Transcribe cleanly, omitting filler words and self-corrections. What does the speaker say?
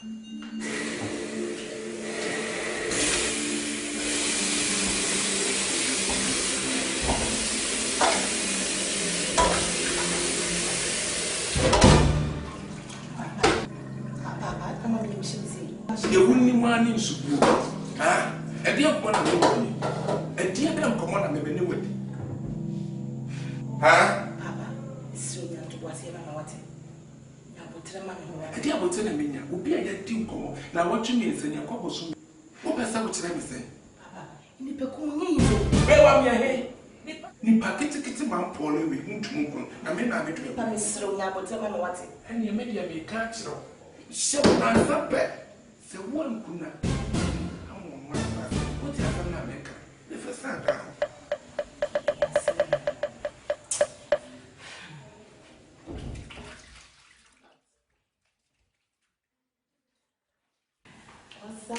You wouldn't man in school. Ah, a dear one of me. A dear damn common and maybe new. Ah, Papa, so you have to watch him and what him. A dear will tell me, will be a team call. Now, what you mean is in your couple soon. What was I would say? Papa, in the Pecuni, where are we ahead? Nipa kitty man Polly with whom to move on. I mean, I'm between Miss Rona, but tell me what it. and you may be catch. So, I'm not bad. So, one could not. What have I make? The first time down. What's